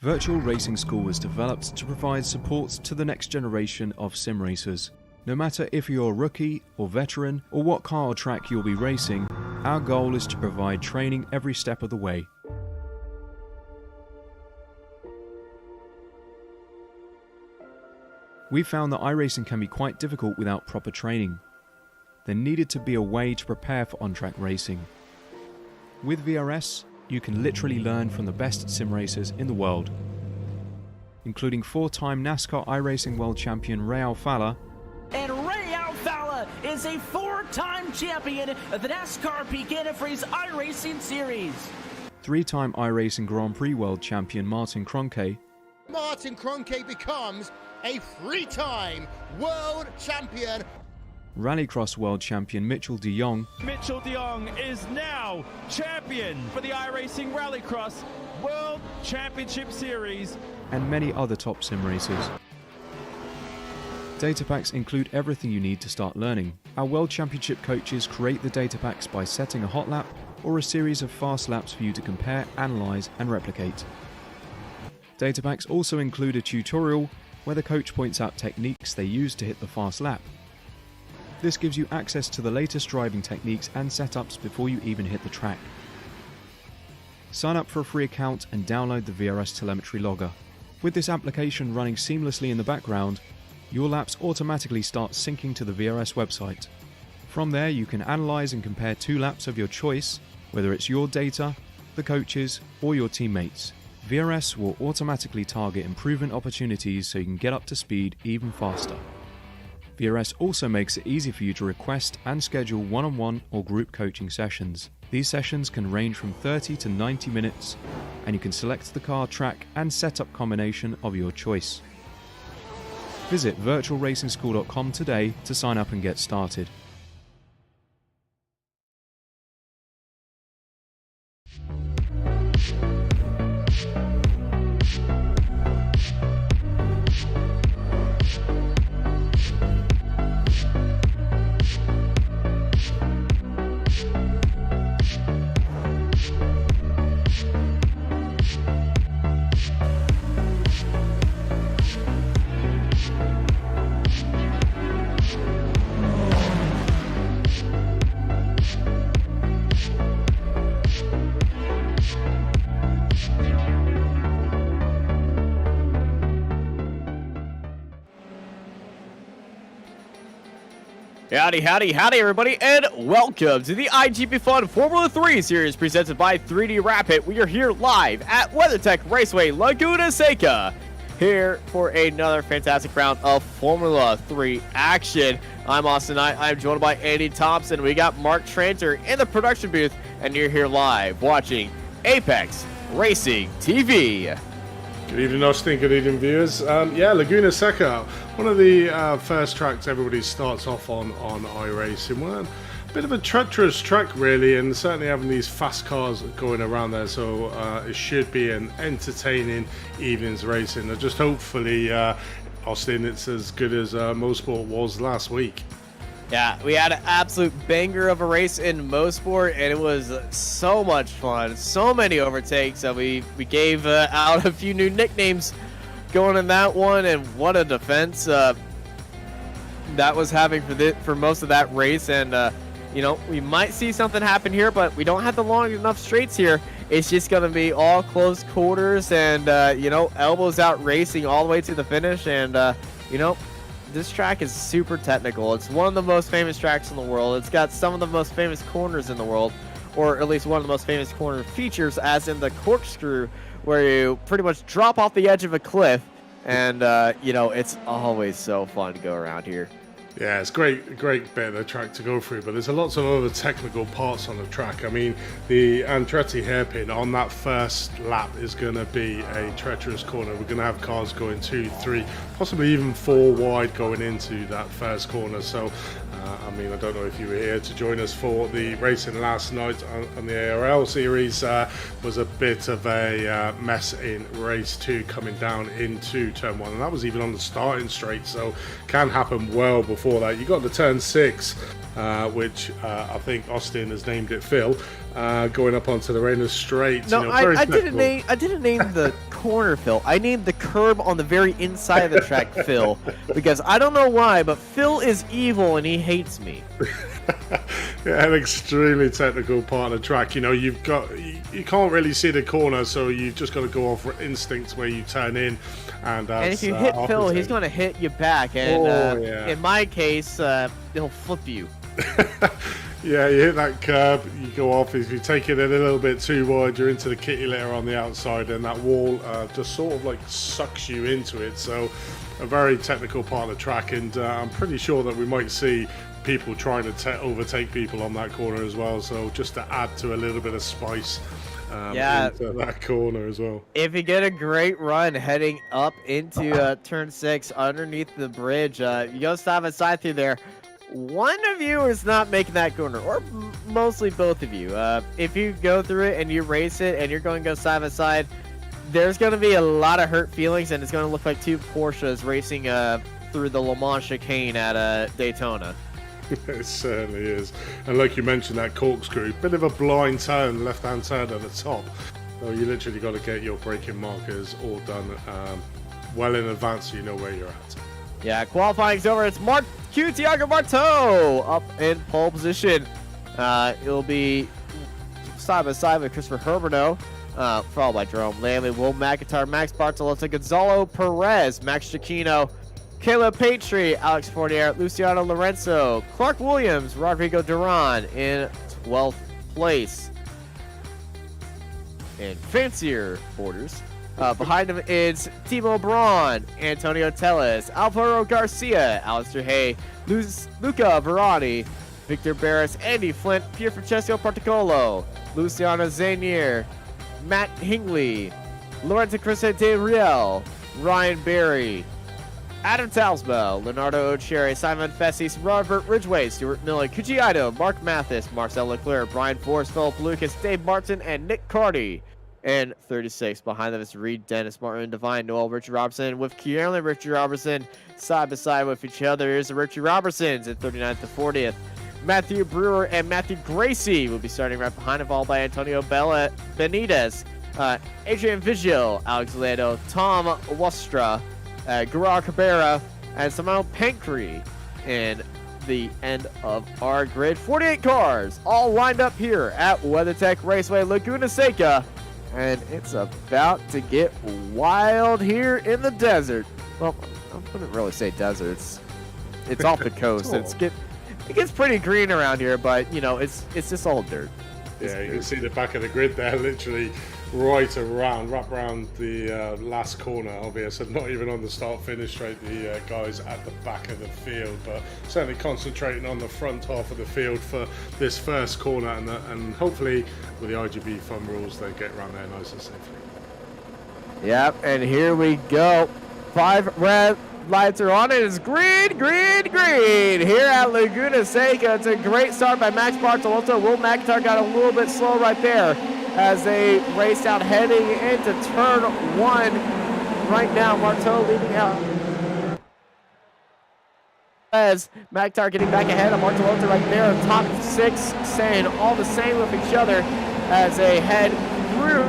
Virtual Racing School was developed to provide support to the next generation of sim racers. No matter if you're a rookie or veteran or what car or track you'll be racing, our goal is to provide training every step of the way. We found that iRacing can be quite difficult without proper training. There needed to be a way to prepare for on-track racing. With VRS, you can literally learn from the best sim racers in the world, including 4-time NASCAR iRacing World Champion Ray Alfala. And Ray Alfala is a 4-time champion of the NASCAR VRS iRacing Series. 3-time iRacing Grand Prix World Champion Martin Kroenke. Martin Kroenke becomes a 3-time world champion. Rallycross World Champion Mitchell de Jong. Mitchell de Jong is now champion for the iRacing Rallycross World Championship Series. And many other top sim racers. Data packs include everything you need to start learning. Our World Championship coaches create the data packs by setting a hot lap or a series of fast laps for you to compare, analyze, and replicate. Data packs also include a tutorial where the coach points out techniques they use to hit the fast lap. This gives you access to the latest driving techniques and setups before you even hit the track. Sign up for a free account and download the VRS telemetry logger. With this application running seamlessly in the background, your laps automatically start syncing to the VRS website. From there, you can analyze and compare 2 laps of your choice, whether it's your data, the coaches, or your teammates. VRS will automatically target improvement opportunities so you can get up to speed even faster. VRS also makes it easy for you to request and schedule one-on-one or group coaching sessions. These sessions can range from 30 to 90 minutes, and you can select the car, track, and setup combination of your choice. Visit virtualracingschool.com today to sign up and get started. Howdy everybody, and welcome to the iGPFun Formula 3 series presented by 3D Rapid. We are here live at WeatherTech Raceway, Laguna Seca, here for another fantastic round of Formula 3 action. I'm Austin Knight. I'm joined by Andy Thompson. We got Mark Tranter in the production booth, and you're here live watching Apex Racing TV. Good evening, Austin. Good evening, viewers. Laguna Seca, one of the first tracks everybody starts off on iRacing. Well, a bit of a treacherous track, really, and certainly having these fast cars going around there, so it should be an entertaining evening's racing. Just hopefully, Austin, it's as good as Mosport was last week. Yeah, we had an absolute banger of a race in Mosport, and it was so much fun. So many overtakes. We gave out a few new nicknames going in that one, and what a defense that was having for most of that race. And you know, we might see something happen here, but we don't have the long enough straights here. It's just going to be all close quarters and you know, elbows out racing all the way to the finish. And you know, this track is super technical. It's one of the most famous tracks in the world. It's got some of the most famous corners in the world, or at least one of the most famous corner features, as in the corkscrew, where you pretty much drop off the edge of a cliff. And, you know, it's always so fun to go around here. Yeah, it's great bit of the track to go through, but there's lots of other technical parts on the track. I mean, the Andretti hairpin on that first lap is going to be a treacherous corner. We're going to have cars going 2, 3, possibly even 4 wide going into that first corner. So, I mean, I don't know if you were here to join us for the racing last night on the ARL series. Was a bit of a mess in race 2 coming down into turn 1, and that was even on the starting straight, so can happen well before that. You got the turn 6, which I think Austin has named it Phil. going up onto the Rainer Straight. No, you know, I didn't name the corner, Phil. I named the curb on the very inside of the track, Phil, because I don't know why, but Phil is evil and he hates me. Yeah, an extremely technical part of the track. You know, you can't really see the corner, so you've just got to go off instinct where you turn in. And if you hit Phil, he's going to hit you back. And in my case, he'll flip you. Yeah, you hit that curb, you go off. If you take it a little bit too wide, you're into the kitty litter on the outside, and that wall just sort of like sucks you into it. So a very technical part of the track, and I'm pretty sure that we might see people trying to overtake people on that corner as well. So just to add to a little bit of spice into that corner as well. If you get a great run heading up into turn 6 underneath the bridge, you go side by side through there. One of you is not making that corner, or mostly both of you. If you go through it and you race it and you're going to go side by side, there's going to be a lot of hurt feelings, and it's going to look like two Porsches racing through the Le Mans chicane at Daytona. It certainly is. And like you mentioned, that corkscrew, bit of a blind turn, left-hand turn at the top. So you literally got to get your braking markers all done well in advance so you know where you're at. Yeah, qualifying's over. It's Thiago Marteau up in pole position. It'll be side by side with Christopher Herberto, followed by Jerome Lanley, Will McIntyre, Max Bartolozzi, Gonzalo Perez, Max Chiquino, Caleb Patry, Alex Fornier, Luciano Lorenzo, Clark Williams, Rodrigo Duran in 12th place. In fancier orders, behind him is Timo Braun, Antonio Tellez, Alvaro Garcia, Alistair Hay, Luca Verani, Victor Barris, Andy Flint, Pier Francesco Particolo, Luciano Zanier, Matt Hingley, Lorenzo Crescente Riel, Ryan Berry, Adam Talsbell, Leonardo O'Cherry, Simon Fessis, Robert Ridgway, Stuart Miller, Kuji Ito, Mark Mathis, Marcel Leclerc, Brian Forrest, Philip Lucas, Dave Martin, and Nick Carty. And 36 behind them is Reed Dennis, Martin Devine, Noel Richard Robertson, with Kieran Richard Robertson side by side with each other. Here's the Richard Robertsons at 39th to 40th. Matthew Brewer and Matthew Gracie will be starting right behind him, followed by Antonio Benitez, Adrian Vigil, Alex Lando, Tom Wastra, Gerard Cabrera, and Simone Pancri in the end of our grid. 48 cars all lined up here at WeatherTech Raceway, Laguna Seca. And it's about to get wild here in the desert. Well, I wouldn't really say desert. It's off the coast. It gets pretty green around here, but you know, it's just all dirt. Yeah, you can see the back of the grid there, literally wrap around the last corner, obviously not even on the start-finish straight, the guys at the back of the field, but certainly concentrating on the front half of the field for this first corner, and hopefully with the iGPFun rules they get around there nice and safely. Yep, and here we go. 5 red lights are on. It is green here at Laguna Seca. It's a great start by Max Bartolotto. Will McIntyre got a little bit slow right there as they raced out heading into turn 1. Right now, Marteau leading out. As McIntyre getting back ahead of Bartolotto right there, top 6, saying all the same with each other as they head through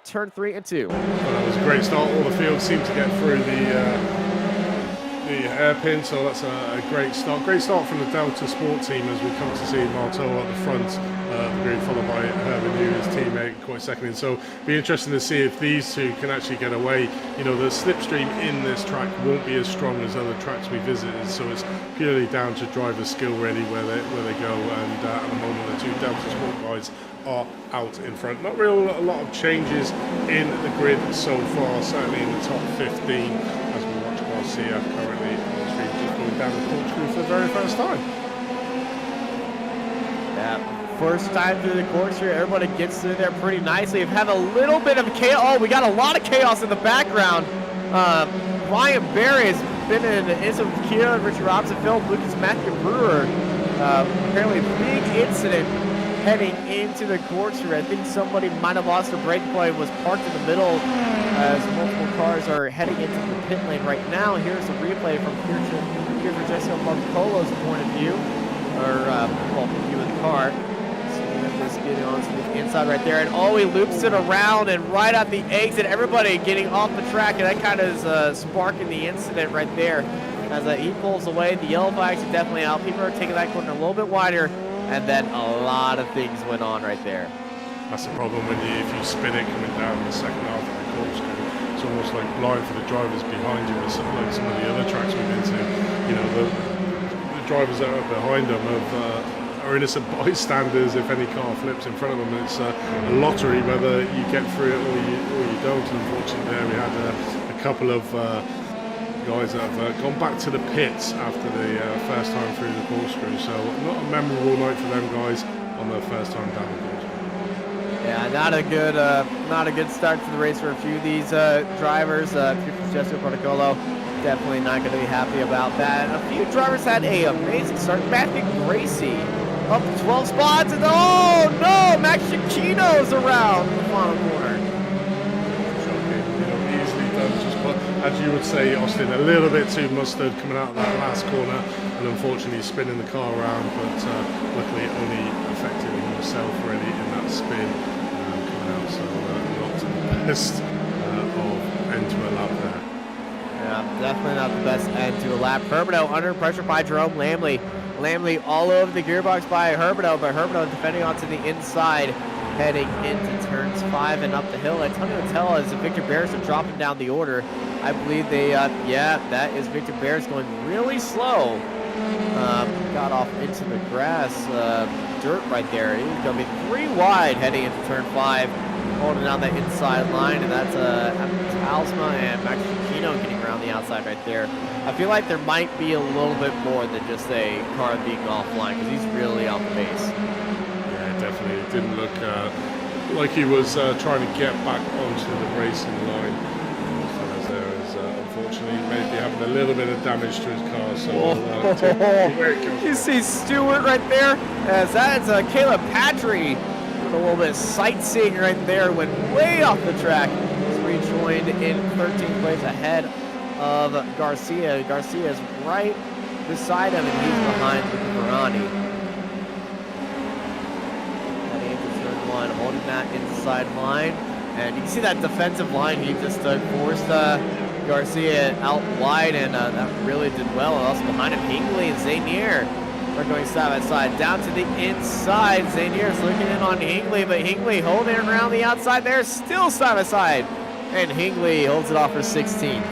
turn 3 and 2. Well, that was a great start. All the field seemed to get through the hairpin, so that's a great start. Great start from the Delta Sport team as we come to see Marteau at the front of the grid, followed by Herman New, his teammate, quite second. So it'll be interesting to see if these two can actually get away. You know, the slipstream in this track won't be as strong as other tracks we visited, so it's purely down to driver skill really where they go. And at the moment, the two Delta Sport guys are out in front. Not really a lot of changes in the grid so far, certainly in the top 15, as we watch Garcia currently on the stream just going down the corkscrew for the very first time. Yeah, first time through the corkscrew, everybody gets through there pretty nicely. We've had a little bit of chaos. Oh, we got a lot of chaos in the background. Ryan Berry has been in an incident with Kieran, Richard Robinson, Phil Lucas, Matthew Brewer. Apparently a big incident heading into the corkscrew. I think somebody might have lost their brake plate, was parked in the middle as multiple cars are heading into the pit lane right now. Here's a replay from Pier Francesco Marcolo's point of view, or well, view of the car. So Just getting onto the inside right there, and he loops it around, and right at the exit, everybody getting off the track, and that kind of is sparking the incident right there. As he pulls away, the yellow flags are definitely out. People are taking that corner a little bit wider, and then a lot of things went on right there. That's the problem when if you spin it coming down the second half of the corkscrew. It's almost like blind for the drivers behind you, like some of the other tracks we've been to. You know, the drivers that are behind them are innocent bystanders if any car flips in front of them. It's a lottery whether you get through it or you don't. Unfortunately, there we had a couple of guys that have gone back to the pits after the first time through the corkscrew. So not a memorable night for them guys on their first time down the corkscrew. Yeah, not a good start to the race for a few of these drivers. Jessica Protocolo definitely not going to be happy about that. A few drivers had a amazing start. Matthew Gracie up 12 spots, and oh no, Max Chiquino's around the final corner. Shocking, you know, easily done. Just as you would say, Austin, a little bit too mustard coming out of that last corner, and unfortunately spinning the car around. But luckily, it only affected himself really in that spin coming out. So not the best of end to a lap there. Yeah, definitely not the best end to a lap. Herberto under pressure by Jerome Lamley. Lamley all over the gearbox by Herberto, but Herberto defending onto the inside, heading into turns 5 and up the hill. Antonio Tella as Victor Barris are dropping down the order. I believe they, yeah, that is Victor Barris going really slow. Got off into the grass, dirt right there. He's going to be 3 wide heading into turn 5, holding down that inside line, and that's Talsma and Max Chiquino getting around the outside right there. I feel like there might be a little bit more than just a car being offline, because he's really off the base. Yeah, definitely. It didn't look like he was trying to get back onto the racing line. Unfortunately, maybe having a little bit of damage to his car. So you see Stewart right there, as that is Caleb Patry with a little bit of sightseeing right there, went way off the track. He's rejoined in 13th place ahead of Garcia. Garcia is right beside him, and he's behind with the Ferrari. Heading into turn 1, holding that inside line, and you can see that defensive line. He just forced Garcia out wide, and that really did well. And also behind him, Hingley and Zanier are going side by side. Down to the inside, Zanier's looking in on Hingley, but Hingley holding it around the outside there, still side by side. And Hingley holds it off for 16th.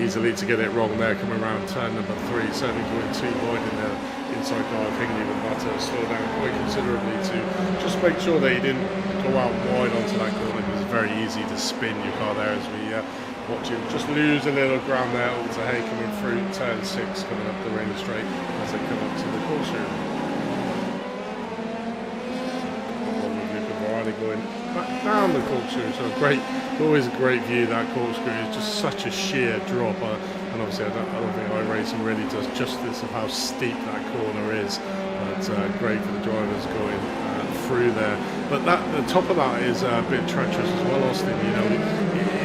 Easily to get it wrong there, coming around turn number 3, certainly going 2 wide in the inside car of Hingley, with that to slow down quite considerably to just make sure that he didn't go out wide onto that corner. It was very easy to spin your car there as we watch him just lose a little ground there. Alter Hay coming through turn 6, coming up the Rainer straight as they come up to the corkscrew. Going back down the corkscrew, so great, always a great view. That corkscrew is just such a sheer drop, and obviously I don't think iRacing really does justice of how steep that corner is. But great for the drivers going through there. But the top of that is a bit treacherous as well, Austin. You know,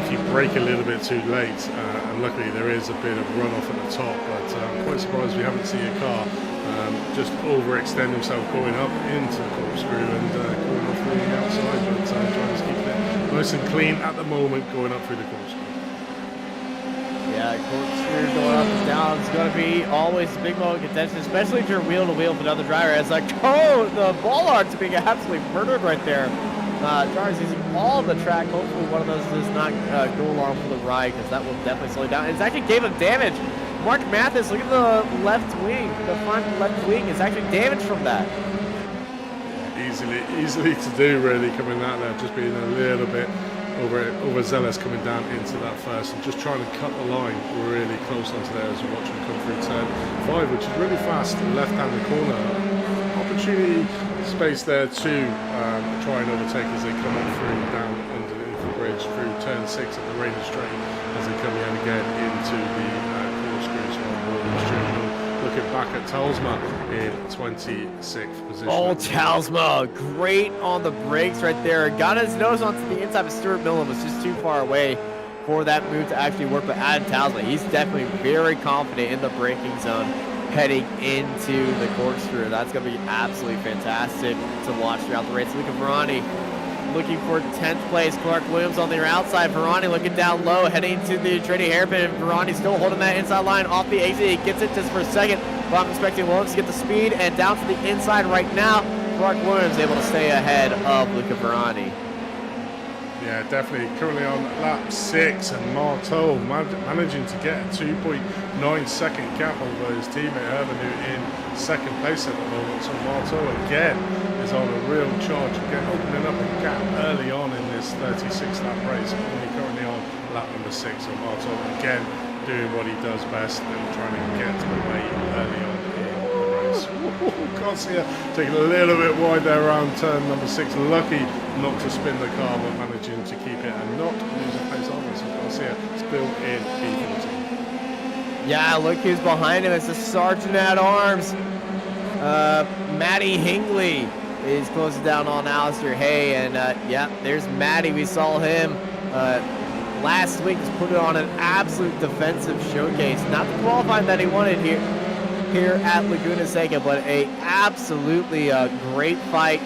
if you brake a little bit too late, and luckily there is a bit of runoff at the top, but I'm quite surprised we haven't seen a car just overextend himself going up into the corkscrew and going off the outside, but trying to keep it nice and clean at the moment going up through the corkscrew. Yeah, corkscrew going up and down. It's going to be always a big moment of contention, especially if you're wheel to wheel with another driver. It's like, oh, the bollards are being absolutely murdered right there. Drivers using all of the track. Hopefully one of those does not go along for the ride, because that will definitely slow down. It's actually gave him damage. Mark Mathis, look at the left wing. The front left wing is actually damaged from that. Easily to do, really, coming out there, just being a little bit overzealous coming down into that first and just trying to cut the line really close onto there as we watch him come through turn 5, which is really fast, left hand the corner. Opportunity space there to try and overtake as they come on through down underneath the bridge through turn 6 at the Rainer straight as they come in again into the looking back at Talsma in 26th position. Oh, Talsma, great on the brakes right there. Got his nose onto the inside, but Stuart Millen was just too far away for that move to actually work. But Adam Talsma, he's definitely very confident in the braking zone. heading into the corkscrew. That's going to be absolutely fantastic to watch throughout the race. Look at Verani looking for 10th place. Clark Williams on the outside. Verani looking down low, heading to the Andretti hairpin. Verani still holding that inside line off the exit. He gets it just for a second. But I'm expecting Williams to get the speed and down to the inside right now. Clark Williams able to stay ahead of Luca Verani. Yeah, definitely. Currently on lap 6, and Marteau managing to get a 2.9 second gap over his teammate Herman, who in second place at the moment. So Marteau again is on a real charge, again opening up a gap early on in this 36 lap race. Only currently on lap number 6. So Marteau again doing what he does best and trying to get away early on in the race. Garcia taking a little bit wide there around turn number 6. Lucky not to spin the car, but managing to keep it and not losing pace on it. So Garcia still in P14. Yeah, look who's behind him. It's the Sergeant at Arms. Matty Hingley is closing down on Alistair Hay. And yeah, there's Matty. We saw him last week. Just put it on an absolute defensive showcase. Not the qualifying that he wanted here at Laguna Seca, but a absolutely great fight.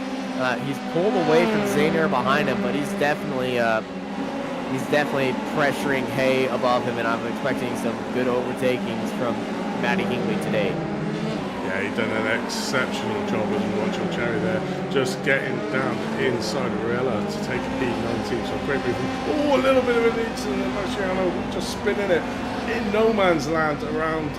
He's pulled away from Zainier behind him, but he's definitely pressuring Hay above him, and I'm expecting some good overtakings from Matty Hingley today. Yeah, he done an exceptional job as we watch on Cherry there, just getting down inside Arella to take a P19. So great move. Oh, a little bit of a lead to Marciano, just spinning it in no man's land around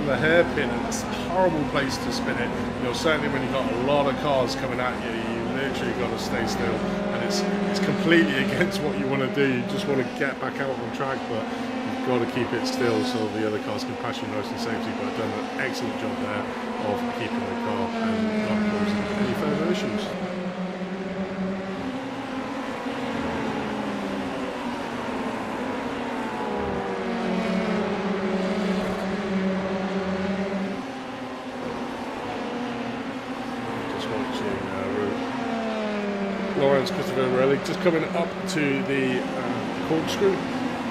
the hairpin, and it's a horrible place to spin it. You know, certainly when you've got a lot of cars coming at you, you literally got to stay still, and it's completely against what you want to do. You just want to get back out on track, but you've got to keep it still so the other cars can pass you nice and safely. But done an excellent job there of keeping the car and not causing any further issues. Lawrence Christopher Rowley just coming up to the corkscrew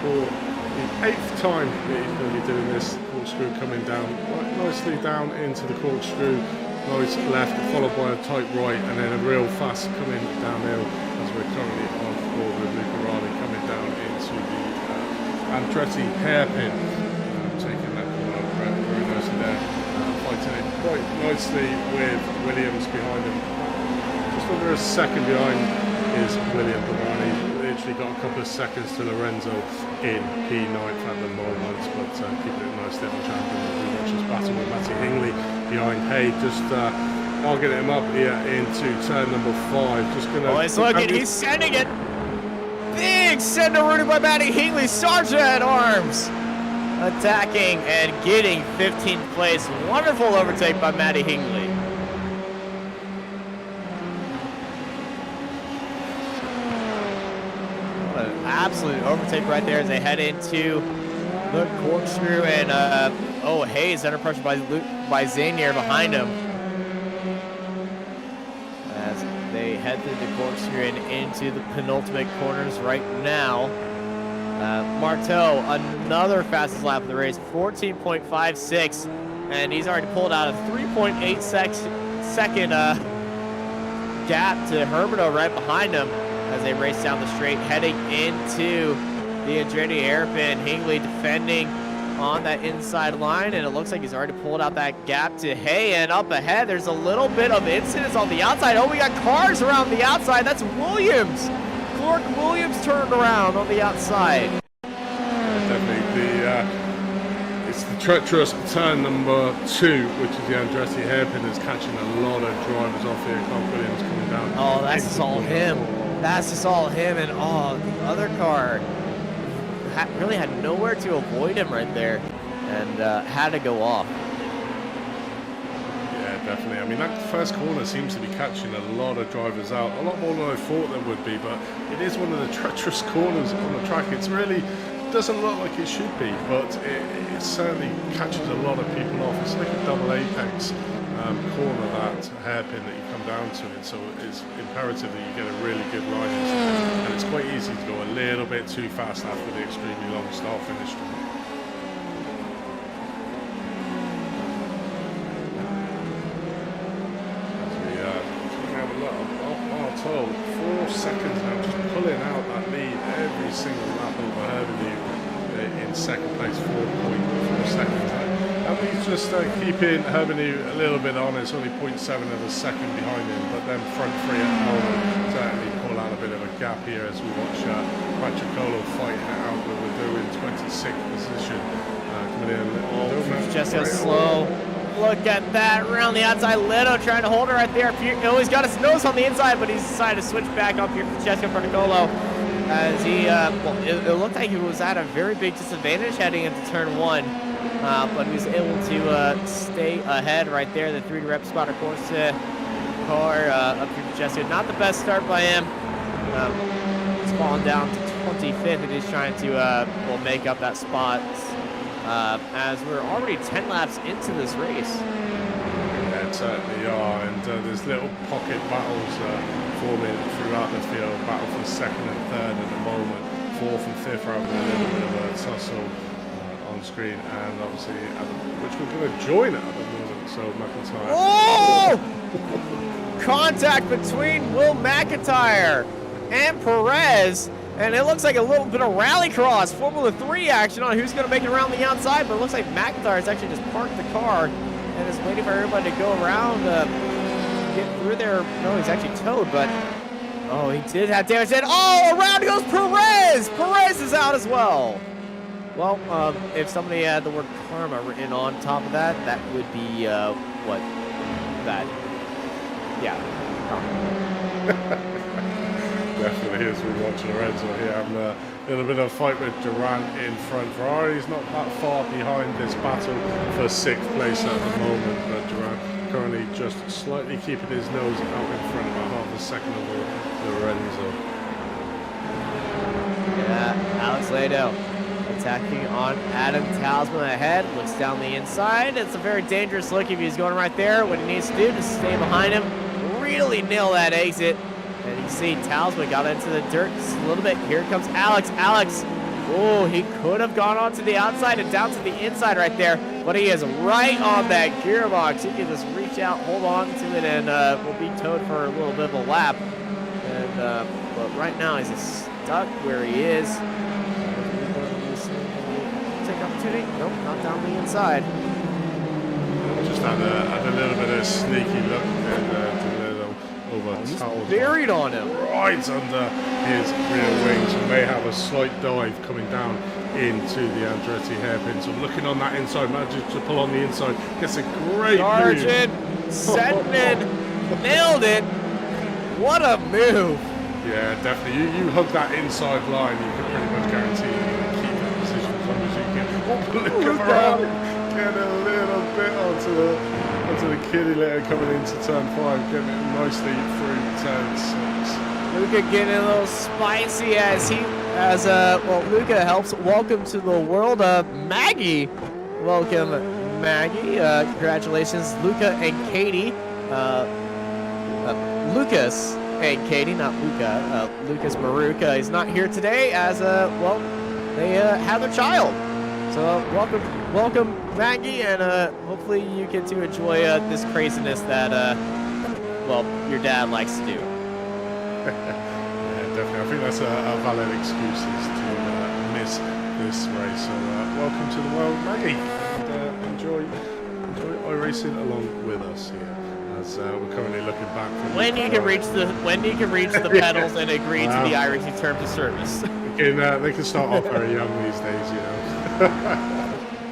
for the 8th time that he's going to be doing this. Corkscrew coming down quite nicely down into the corkscrew, nice left followed by a tight right, and then a real fast coming downhill as we're currently on board with Luca Raleigh coming down into the Andretti hairpin, taking that corner very nicely there, fighting it quite nicely with Williams behind him. Under a second behind is William Bavani. Literally got a couple of seconds to Lorenzo in P9 at the moment, but keeping it nicely on track. And we watch this battle with Matty Hingley behind Hay, just targeting him up here into turn number 5. Just gonna. Oh, he's looking. He's sending it. Big sender rooted by Matty Hingley. Sergeant at Arms attacking and getting 15th place. Wonderful overtake by Matty Hingley. Absolute overtake right there as they head into the corkscrew, and oh, Hayes under pressure by Zainier behind him as they head through the corkscrew and into the penultimate corners right now. Marteau, another fastest lap of the race, 14.56, and he's already pulled out a 3.8 second gap to Hermano right behind him as they race down the straight, heading into the Andretti hairpin. Hingley defending on that inside line, and it looks like he's already pulled out that gap to Hay. And up ahead, there's a little bit of incidents on the outside. Oh, we got cars around the outside. That's Williams. Clark Williams turned around on the outside. Definitely it's the treacherous turn number 2, which is the Andretti hairpin, that's catching a lot of drivers off here. Clark Williams coming down. Oh, that's just all him. That's just all him, and oh, the other car really had nowhere to avoid him right there, and had to go off. Yeah, definitely. I mean, that first corner seems to be catching a lot of drivers out, a lot more than I thought there would be, but it is one of the treacherous corners on the track. It's really doesn't look like it should be, but it certainly catches a lot of people off. It's like a double apex corner, that hairpin that you come down to it, so it's imperative that you get a really good line into it, and it's quite easy to go a little bit too fast after the extremely long start finish. seconds now, just pulling out that lead every single lap over Herbenu in second place, 4.4 seconds. And he's just keeping Herbenu a little bit on. It's only 0.7 of a second behind him, but then front three at the moment certainly pull out a bit of a gap here as we watch Patricolo fighting it out with Ledoux in 26th position. Coming in just a slow. Look at that around the outside. Leto trying to hold her right there. Oh, he's got his nose on the inside, but he's decided to switch back up here for Francesco Patricolo. As he, well, it looked like he was at a very big disadvantage heading into turn 1. But he was able to stay ahead right there. The 3 rep spot, of course, car up here for Jessica. Not the best start by him. He's fallen down to 25th and he's trying to well, make up that spot as we're already 10 laps into this race. Yeah, certainly are. And there's little pocket battles forming throughout the field. Battle for second and third at the moment. Fourth and fifth are having a little bit of a tussle screen, and obviously which we're going to join at the moment, so McIntyre. Oh! Contact between Will McIntyre and Perez, and it looks like a little bit of rallycross Formula 3 action on who's going to make it around the outside, but it looks like McIntyre has actually just parked the car and is waiting for everybody to go around, get through there. No, he's actually towed, but oh, he did have damage. And oh, around goes Perez! Perez is out as well. Well, if somebody had the word karma written on top of that, that would be, what? That. Yeah. Definitely, as we watch Lorenzo here having a little bit of a fight with Durant in front. Ferrari's not that far behind this battle for 6th place at the moment, but Durant currently just slightly keeping his nose out in front, about half a second over Lorenzo. Yeah, Alex Lado attacking on Adam Talisman ahead, looks down the inside. It's a very dangerous look if he's going right there. What he needs to do is stay behind him, really nail that exit. And you see Talisman got into the dirt just a little bit. Here comes Alex. Alex, oh, he could have gone on to the outside and down to the inside right there, but he is right on that gearbox. He can just reach out, hold on to it, and will be towed for a little bit of a lap. And but right now he's just stuck where he is. Take opportunity. Nope, not down the inside. Just had a little bit of sneaky look and over Towers. Buried on him. Right under his rear wings. We may have a slight dive coming down into the Andretti hairpin. So looking on that inside, manages to pull on the inside. Gets a great Sargent, move. Sedman, nailed it. What a move. Yeah, definitely. You hug that inside line, you can pretty much guarantee you're going to keep that position as long as you can. Look around, get a little bit onto the kiddie litter coming into turn 5, getting it nicely through turn 6. Luca getting a little spicy well, Luca helps welcome to the world Maggie. Welcome, Maggie. Congratulations, Luca and Katie. Lucas and Katie, not Luca. Lucas Maruca is not here today as, well, they have a child. So welcome, Maggie, and hopefully you get to enjoy this craziness that, well, your dad likes to do. Yeah, definitely. I think that's a valid excuse to miss this race. So welcome to the world, Maggie, and enjoy iRacing along with us here. As we're currently looking back from when you can reach the pedals and agree to the iRacing terms of service. They can start off very young these days, you know.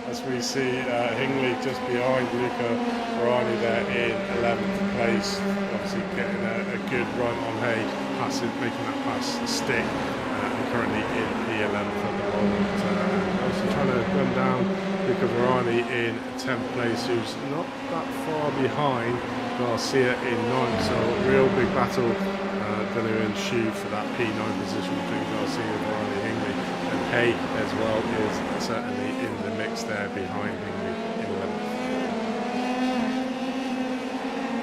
As we see Hingley just behind Luca Ferrari there in 11th place, obviously getting a good run on Hay, making that pass stick, and currently in the 11th at the moment. Obviously trying to run down Luca Ferrari in 10th place, who's not that far behind Garcia in 9th, so a real big battle going to ensue for that P9 position between Garcia, Ferrari, Hingley, and Hay as well is certainly in the mix there behind Hingley in 11th.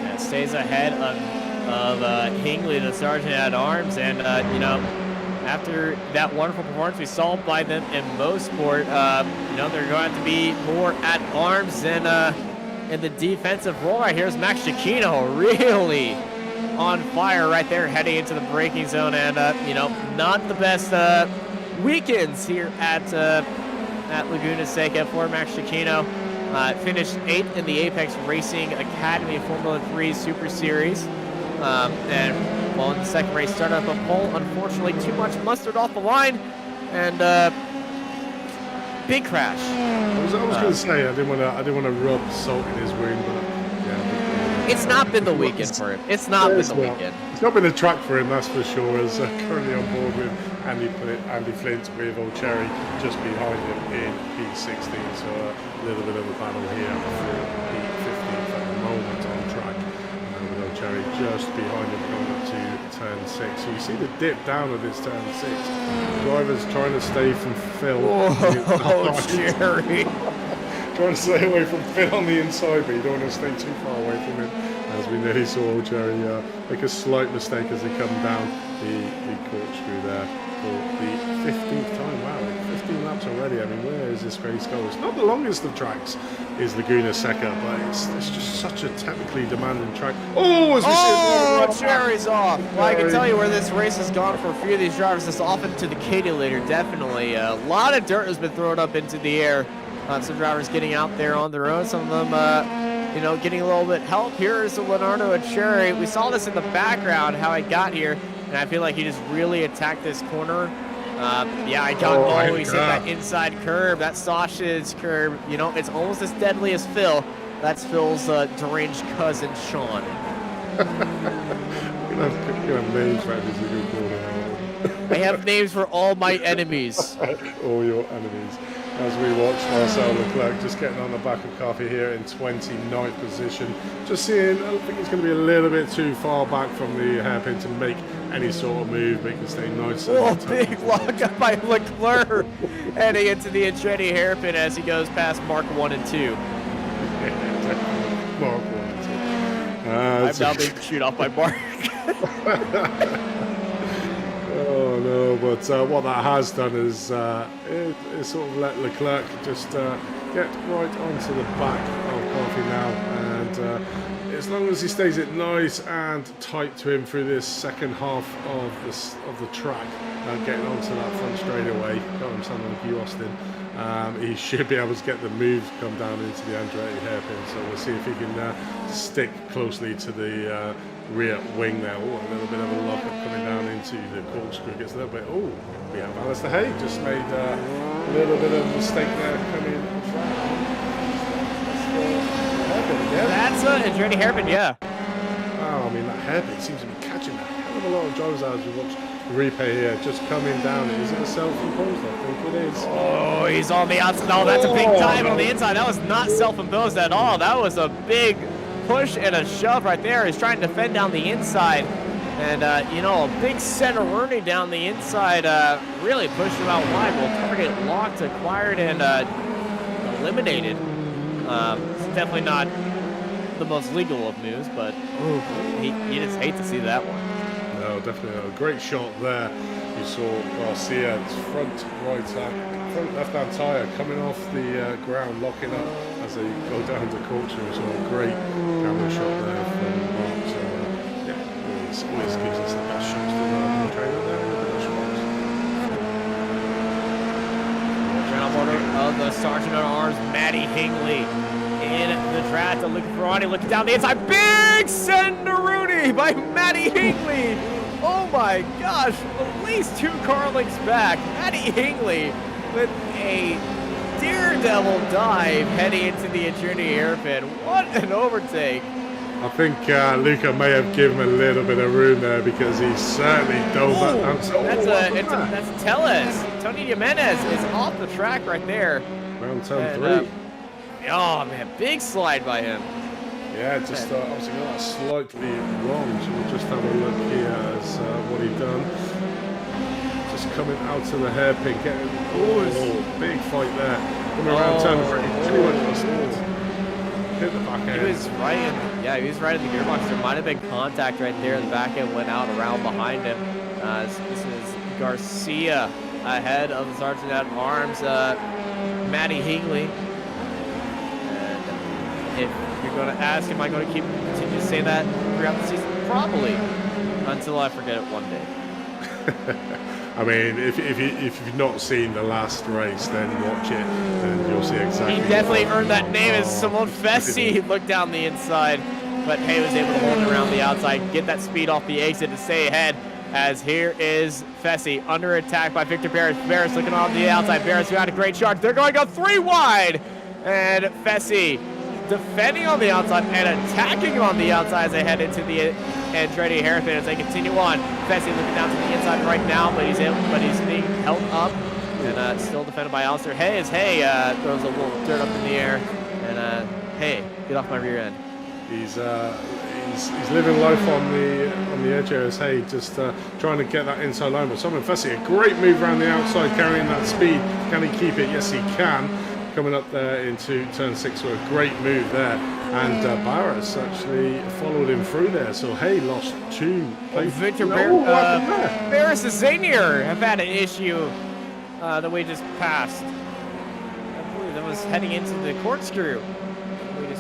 Yeah, stays ahead of Hingley, the sergeant at arms, and you know, after that wonderful performance we saw by them in Mosport, you know, they're going to be more at arms than in the defensive role. Right here's Max Giacchino really on fire right there heading into the braking zone, and you know, not the best weekends here at Laguna Seca for Max Chiquino. Finished 8th in the Apex Racing Academy Formula 3 Super Series. And well, in the second race, started up a pole. Unfortunately, too much mustard off the line, and big crash. I was going to say I didn't want to rub salt in his wound, but yeah. It's not been the weekend for him. It's not been the weekend. It's not been a track for him, that's for sure. As currently on board with Andy Flint with Old Cherry just behind him in P16. So a little bit of a battle here for P15 at the moment on track. With Old Cherry just behind him going up to turn 6. So you see the dip down of this turn 6. Drivers trying to stay from Phil. Oh, Cherry. Trying to stay away from Phil on the inside, but you don't want to stay too far away from him. As we nearly saw Old Cherry make a slight mistake as they come down the corkscrew there for the 15th time. Wow, like 15 laps already. I mean, where is this race going? It's not the longest of tracks, is Laguna Seca, but it's just such a technically demanding track. Cherry's off. Well, I can tell you where this race has gone for a few of these drivers. This off into the Katy later, definitely. A lot of dirt has been thrown up into the air. Some drivers getting out there on their own. Some of them, you know, getting a little bit help. Here's Leonardo and Cherry. We saw this in the background, how he got here, and I feel like he just really attacked this corner. Yeah, I got he's hit that inside curb, that sausage curb. You know, it's almost as deadly as Phil. That's Phil's deranged cousin, Sean. You have names for every single corner. I have names for all my enemies. All your enemies. As we watch Marcel Leclerc just getting on the back of Coffee here in 29th position. Just seeing, I think he's going to be a little bit too far back from the hairpin to make any sort of move, but he can stay nice. Oh, big lock up by Leclerc heading into the Andretti hairpin as he goes past Mark 1 and 2. Mark 1 and 2. I'm now being chewed off by Mark. Oh no, but what that has done is it sort of let Leclerc just get right onto the back of Coffee now, and as long as he stays it nice and tight to him through this second half of the track, getting onto that front straightaway, got him sounding like you, Austin, he should be able to get the moves come down into the Andretti hairpin, so we'll see if he can stick closely to the rear wing there. Oh, a little bit of a lock-up coming down into the corkscrew. Gets a little bit. Oh, we have Alistair Hay just made a little bit of a mistake there coming. That's an Andretti hairpin, yeah. Oh, I mean, that hairpin seems to be catching a hell of a lot of drivers as we watch the replay here. Just coming down. Is it a self-imposed? I think it is. Oh, he's on the outside. No, that's a big dive on the inside. That was not self-imposed at all. That was a big push and a shove right there. He's trying to defend down the inside, and you know, a big center running down the inside really pushed him out wide. Well, target locked, acquired, and eliminated. It's definitely not the most legal of moves, but you just hate to see that one. No, definitely a great shot there. You saw Garcia's front left-hand tyre coming off the ground, locking up as they go down the corkscrew. So a great camera shot there from Mark. So yeah, always gives us the best shots to the trainer there in the production box. Round order of the Sergeant at Arms, Matty Hingley in the draft. Looking for Ronnie, looking down the inside. Big Senderuni by Matty Hingley. Oh my gosh, at least 2 car lengths back. Matty Hingley with a daredevil dive heading into the Andretti hairpin. What an overtake. I think Luca may have given him a little bit of room there because he certainly dove that down. That's Tellez. Tony Jimenez is off the track right there. Round turn 3. Oh man, big slide by him. Yeah, just obviously got that slightly wrong, so we'll just have a look here as what he done. Just coming out to the hairpin, getting big fight there. Coming around turn 3, too much distance. Hit the back end. He was right in the gearbox. There might have been contact right there. The back end went out around behind him. This is Garcia ahead of the Sergeant at Arms, Matty Hingley. And if you're going to ask, am I going to continue to say that throughout the season? Probably. Until I forget it one day. I mean, if you've not seen the last race, then watch it, and you'll see exactly. He definitely earned that name as Simone Fessy. Looked down the inside, but Hay was able to hold it around the outside, get that speed off the exit to stay ahead. As here is Fessy under attack by Victor Barris. Barris looking on the outside. Barris who had a great charge. They're going to go 3 wide, and Fessy defending on the outside and attacking on the outside as they head into the Andretti hairpin as they continue on. Fessy looking down to the inside right now, but he's being held up and still defended by Alistair Hay as Hay throws a little dirt up in the air. And Hay, get off my rear end. He's living life on the edge here as Hay just trying to get that inside line. But Simon Fessy, a great move around the outside, carrying that speed. Can he keep it? Yes, he can. Coming up there into turn 6 with a great move there, and Barris actually followed him through there. So Hay lost 2. Victor Barris and Zanier have had an issue that we just passed. I believe that was heading into the corkscrew.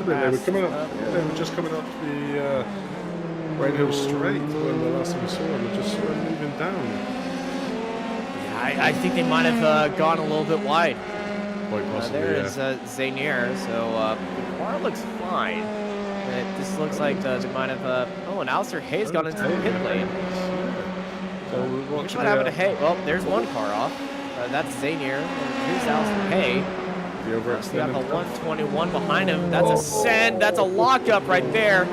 They were coming up. They were just coming up the Rain Hill Straight when the last time we saw them. We just saw them moving down. Yeah, I think they might have gone a little bit wide. Quite possibly, there is Zanier, so the car looks fine. It just looks like they might have. Oh, and Alistair Hay's gone into the pit lane. So what happened to Hay? Well, there's one car off. That's Zanier. Here's Alistair Hay. The We got the 121 behind him. That's a send. That's a lockup right there. You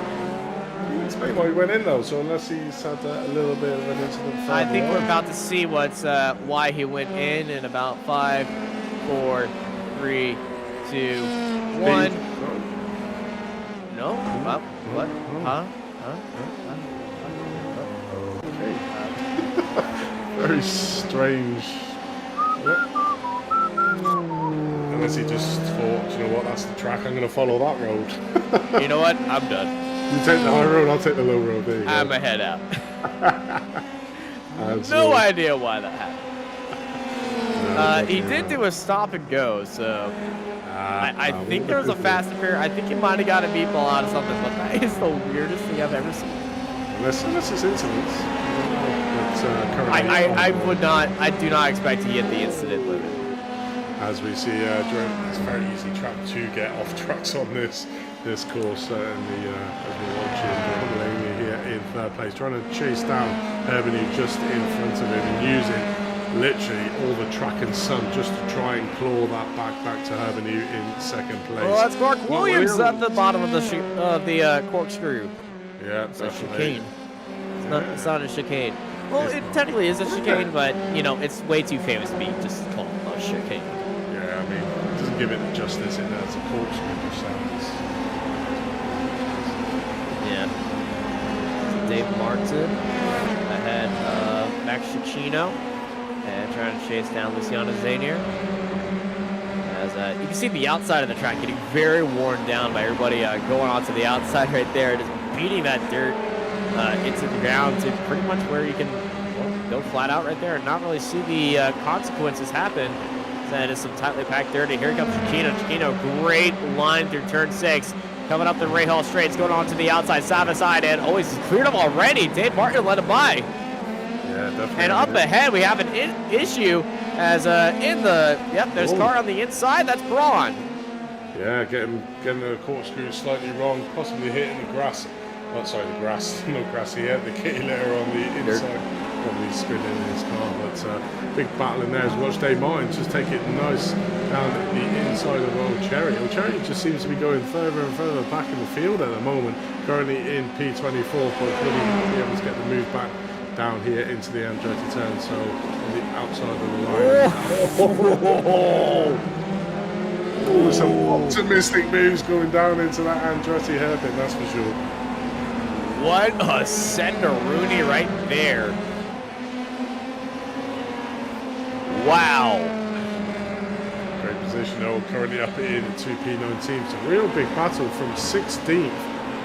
can explain why he went in though. So unless he's had a little bit of an incident. I think we're about to see what's why he went in about 5, 4, 3, 2, 1. No? What? Huh? Okay. Very strange. Unless he just thought, you know what, that's the track, I'm going to follow that road. You know what? I'm done. You take the high road, I'll take the low road. There you go. I'm a head out. No idea why that happened. He did do a stop and go, so I think there was a fast affair. I think he might have got a meatball out of something, but that is the weirdest thing I've ever seen. Unless it's incidents. I do not expect to hit the incident limit. As we see, it's a very easy track to get off tracks on this course. Certainly, as we're watching Langley here in 3rd place, trying to chase down Herbany just in front of him and using literally all the track and sun just to try and claw that back to Herbany in 2nd place. Well, that's Mark Williams at the bottom of the corkscrew. Yeah, it's a chicane. It's not a chicane. Well, it technically is a chicane, but you know it's way too famous to be just called a chicane. Yeah, I mean, it doesn't give it the justice it has. A corkscrew sounds. Yeah. So Dave Martin ahead of Max Cicchino and trying to chase down Luciano Zanier. As you can see the outside of the track getting very worn down by everybody going onto the outside right there, just beating that dirt into the ground to pretty much where you can go flat out right there and not really see the consequences happen. That is some tightly packed dirt. Here comes Cicchino. Cicchino, great line through turn 6. Coming up the Rahal Straits, going on to the outside, side, and he's cleared him already. Dave Martin let him by. Yeah, definitely. And up ahead, we have an issue as there's a car on the inside. That's Braun. Yeah, getting the corkscrew slightly wrong, possibly hitting the grass. Oh, sorry, the grass, no grass. He hit the kitty litter on the inside. Probably spinning in his car, but big battle in there as watch Dave Martin just take it nice down the inside of Old Cherry. Old Cherry just seems to be going further and further back in the field at the moment, currently in P24, but will be able to get the move back down here into the Andretti turn, so on the outside of the line. Oh, some optimistic moves going down into that Andretti hairpin, that's for sure. What a send-a-rooney right there. Wow. Great position though, currently up in 2P19. It's a real big battle from 16th,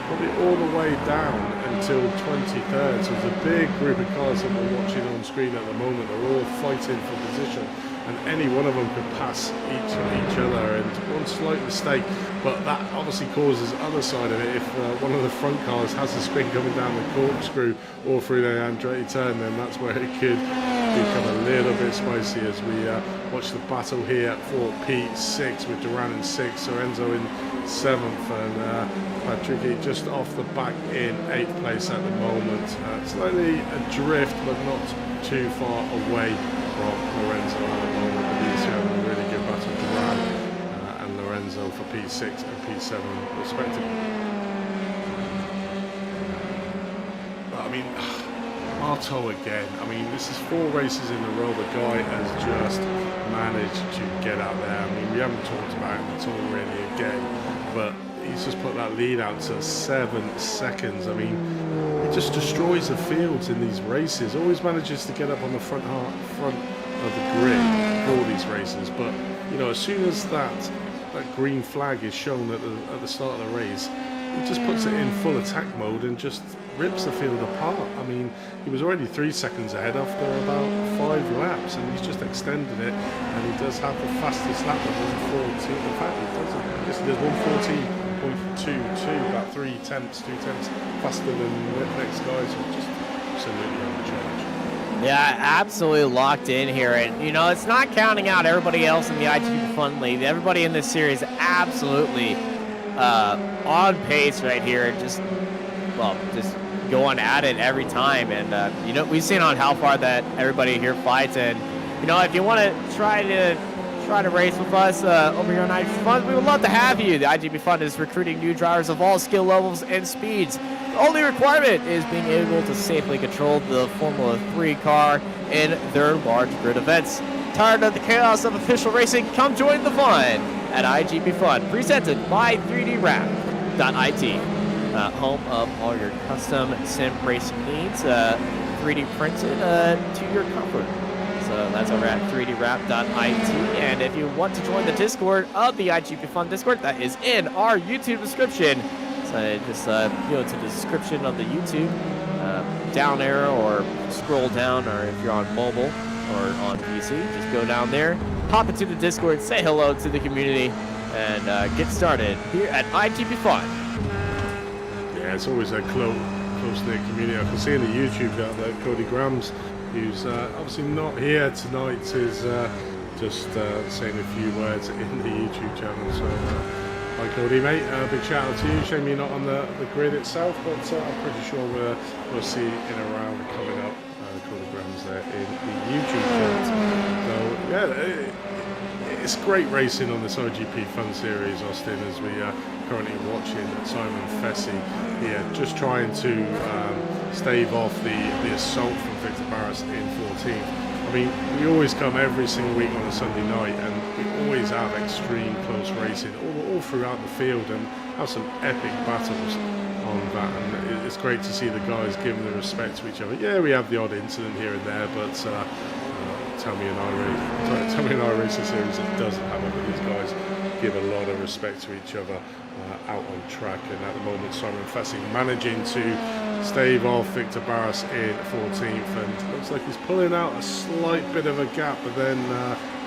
probably all the way down until 23rd. So it's a big group of cars that we're watching on screen at the moment. They're all fighting for position. and any one of them could pass each other, and one slight mistake, but that obviously causes other side of it. If one of the front cars has a spin coming down the corkscrew or through the Andretti turn, then that's where it could become a little bit spicy as we watch the battle here for P6 with Duran in 6th, Lorenzo in 7th, and Patrick just off the back in 8th place at the moment. Slightly adrift, but not too far away from Lorenzo at the moment. But he's having a really good battle, Duran and Lorenzo for P6 and P7 respectively. But I mean, Marto again. I mean, this is 4 races in a row. The guy has just managed to get out there. I mean, we haven't talked about him at all really again, but he's just put that lead out to 7 seconds. I mean, he just destroys the fields in these races. Always manages to get up on the front of the grid for these races. But you know, as soon as that green flag is shown at the start of the race, he just puts it in full attack mode and just rips the field apart. I mean, he was already 3 seconds ahead after about 5 laps, and he's just extended it, and he does have the fastest lap of 1:14. In fact, he does. I guess he does 1:14.22, about 2 tenths faster than the next guy. So just absolutely on the charge. Yeah, absolutely locked in here, and you know, it's not counting out everybody else in the iGPFun league. Everybody in this series absolutely on pace right here. Just going at it every time, and you know, we've seen on how far that everybody here fights. And you know, if you want to try to race with us over here on iGPFun, we would love to have you. The iGPFun is recruiting new drivers of all skill levels and speeds. The only requirement is being able to safely control the Formula 3 car in their large grid events. Tired of the chaos of official racing? Come join the fun at iGPFun, presented by 3DWrap.it. Home of all your custom sim racing needs, 3D printed to your comfort. So that's over at 3DWrap.it. And if you want to join the Discord of the iGPFun Discord, that is in our YouTube description. So just go to the description of the YouTube, down arrow or scroll down, or if you're on mobile or on PC, just go down there, hop into the Discord, say hello to the community, and get started here at iGPFun. Yeah, it's always a close-knit community. I can see in the YouTube that Cody Grams, who's obviously not here tonight, is just saying a few words in the YouTube channel. So, hi Cody, mate. Big shout out to you. Shame you're not on the grid itself, but I'm pretty sure we'll see in a round coming up. Cody Grams there in the YouTube channel. So, yeah, it's great racing on this iGPFun series, Austin, as we are currently watching Simon Fessy here, just trying to stave off the assault from Victor Barras in 14th. I mean, we always come every single week on a Sunday night, and we always have extreme close racing all throughout the field, and have some epic battles on that. And it's great to see the guys giving the respect to each other. Yeah, we have the odd incident here and there, but tell me an iRacing series that doesn't have it, but these guys give a lot of respect to each other out on track. And at the moment, Simon Fessy managing to stave off Victor Barras in 14th, and looks like he's pulling out a slight bit of a gap, but then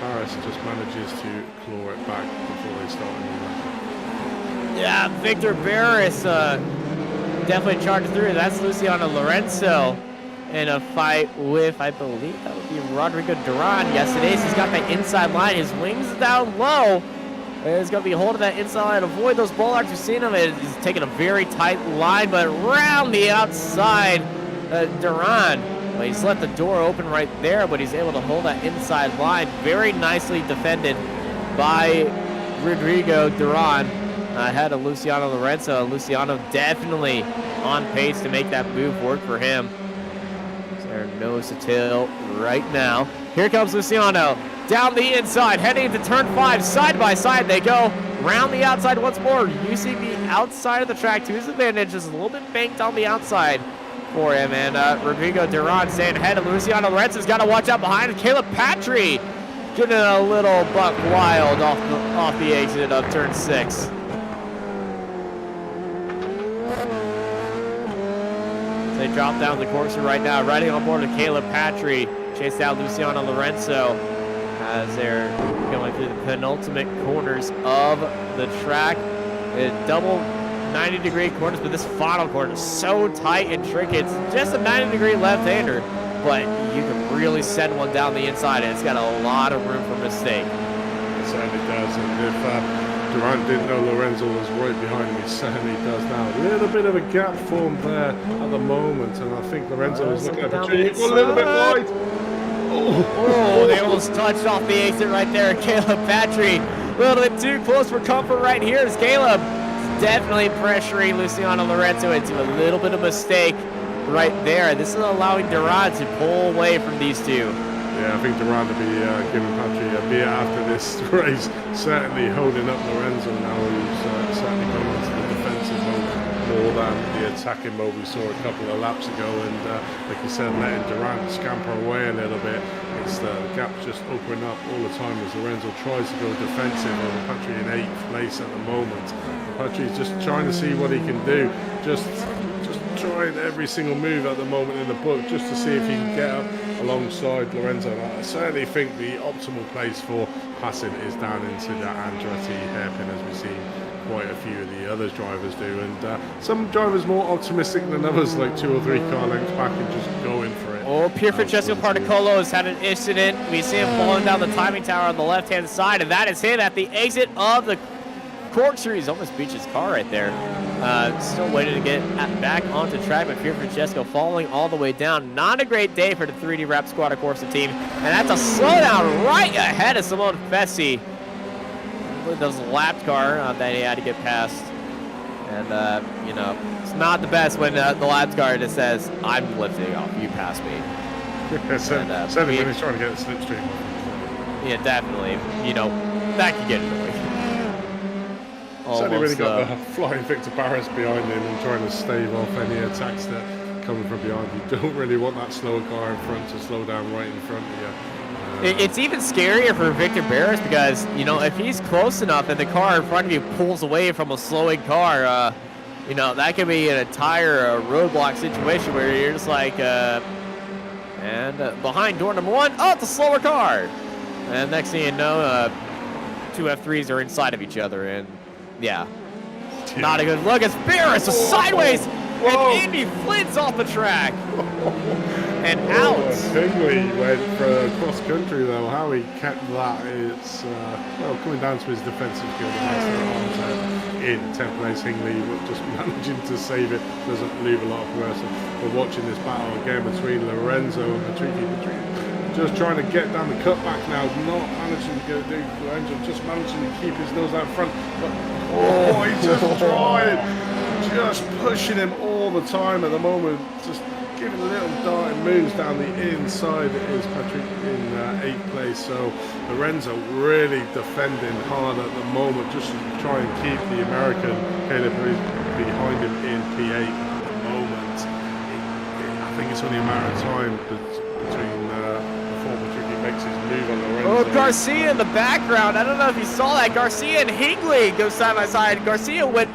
Barras just manages to claw it back before they start a new lap. Yeah, Victor Barras definitely charged through. That's Luciano Lorenzo in a fight with, I believe that would be Rodrigo Duran. Yes, it is. He's got that inside line. His wings down low. He's going to be holding that inside line. Avoid those bollards. You've seen him. He's taking a very tight line, but around the outside, Duran. Well, he's let the door open right there, but he's able to hold that inside line. Very nicely defended by Rodrigo Duran ahead of Luciano Lorenzo. Luciano definitely on pace to make that move work for him. Their nose to tail right now. Here comes Luciano down the inside, heading into turn 5. Side by side they go. Round the outside once more, using the outside of the track to his advantage. Just a little bit banked on the outside for him. And Rodrigo Duran staying ahead of Luciano Lorenzo's got to watch out behind. Caleb Patry getting a little buck wild off the exit of turn 6. They drop down the course right now, riding on board with Caleb Patry. Chase down Luciano Lorenzo as they're going through the penultimate corners of the track. Double 90-degree corners, but this final corner is so tight and tricky. It's just a 90-degree left-hander, but you can really send one down the inside, and it's got a lot of room for mistake. It certainly does, and if Durant didn't know Lorenzo was right behind him, he certainly does now. A little bit of a gap formed there at the moment, and I think Lorenzo is looking at the tree. A little bit wide. Oh, they almost touched off the exit right there. Caleb Patry, a little bit too close for comfort right here as Caleb is definitely pressuring Luciano Lorenzo into a little bit of mistake right there. This is allowing Durant to pull away from these two. Yeah, I think Durant will be giving Patry a beer after this race, certainly holding up Lorenzo now, who's certainly going into the defensive mode more than the attacking mode we saw a couple of laps ago, and like you said, letting Durant scamper away a little bit. It's the gap just opening up all the time as Lorenzo tries to go defensive over Patry in 8th place at the moment. Patry's just trying to see what he can do, just trying every single move at the moment in the book just to see if he can get up alongside Lorenzo. And I certainly think the optimal place for passing is down into that Andretti hairpin, as we've seen quite a few of the other drivers do, and some drivers more optimistic than others, like 2 or 3 car lengths back and just going for it. Oh, Pier Francesco Particolo has had an incident. We see him falling down the timing tower on the left-hand side, and that is him at the exit of the corkscrew. He's almost beached his car right there. Still waiting to get back onto track, but Pier Francesco falling all the way down. Not a great day for the 3D Rap Squadra Corsa team, and that's a slowdown right ahead of Simone Fessi. That was a lapped car that he had to get past, and you know, it's not the best when the lapped car just says, "I'm lifting off, you pass me." Certainly when he's trying to get a slipstream. Yeah, definitely. You know, that could get annoying. Certainly when he got the flying Victor Barris behind him and trying to stave off any attacks that coming from behind. You don't really want that slower car in front to slow down right in front of you. It's even scarier for Victor Barris because, you know, if he's close enough and the car in front of you pulls away from a slowing car, you know, that could be an entire roadblock situation where you're just like, and behind door number 1, oh, it's a slower car. And next thing you know, 2 F3s are inside of each other, and yeah, not a good look. It's Barris sideways, and Indy flints off the track. And out. Hingley went for cross country though. How he kept that, it's well, coming down to his defensive skill. In 10th place, Hingley just managing to save it, doesn't leave a lot of pressure. We're watching this battle again between Lorenzo and Patry. Just trying to get down the cutback now, not managing to get it. Lorenzo just managing to keep his nose out front, but he's just trying, just pushing him all the time at the moment. Just giving little darting moves down the inside. It is Patry in 8th place, so Lorenzo really defending hard at the moment, just to try and keep the American Caleb behind him in P8 at the moment. I think it's only a matter of time between before Patry makes his move on Lorenzo. Oh, Garcia in the background. I don't know if you saw that. Garcia and Hingley go side by side. Garcia went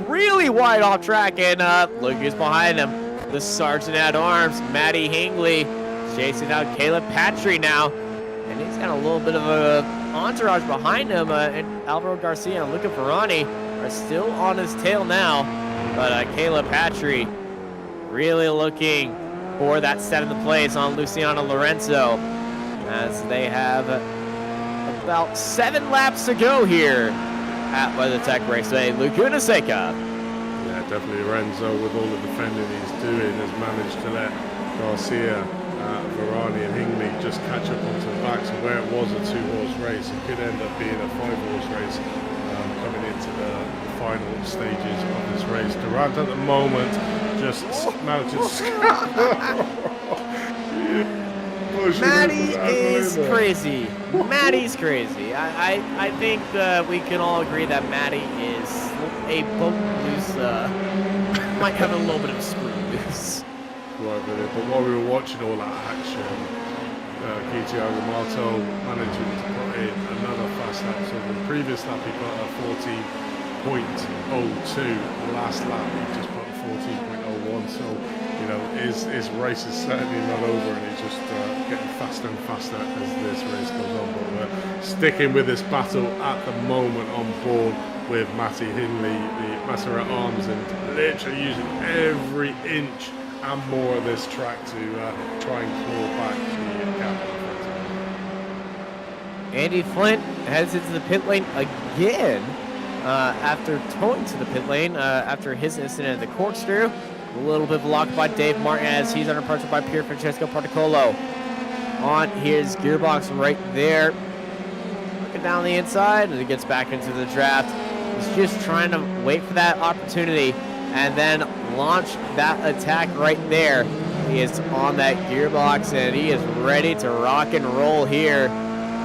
really wide off track, and look who's behind him. The Sergeant at Arms, Matty Hingley, chasing out Caleb Patry now. And he's got a little bit of a entourage behind him. And Alvaro Garcia and Luca Ferrani are still on his tail now. But Caleb Patry really looking for that 7th place on Luciano Lorenzo, as they have about 7 laps to go here at WeatherTech Raceway, Laguna Seca. Definitely Lorenzo, with all the defending he's doing, has managed to let Garcia, Varani and Hingley just catch up onto the back. So where it was a 2-horse race, it could end up being a 5-horse race coming into the final stages of this race. Durant at the moment just manages Matty is crazy. Matty's crazy. I think we can all agree that Matty is a boat loose, might have a little bit of a screw loose. Right, but while we were watching all that action, Keiti Agamato managing to put in another fast lap. So the previous lap he put a 14.02. The last lap he just put a 14.01. So, you know, his race is certainly not over, and he's just getting faster and faster as this race goes on. But we're sticking with this battle at the moment on board with Matty Hindley, the Master at Arms, and literally using every inch and more of this track to try and claw back the gap. Andy Flint heads into the pit lane again after towing to the pit lane after his incident at the corkscrew. A little bit blocked by Dave Martin as he's under pressure by Pier Francesco Particolo. On his gearbox right there. Looking down the inside, and he gets back into the draft. He's just trying to wait for that opportunity and then launch that attack right there. He is on that gearbox, and he is ready to rock and roll here.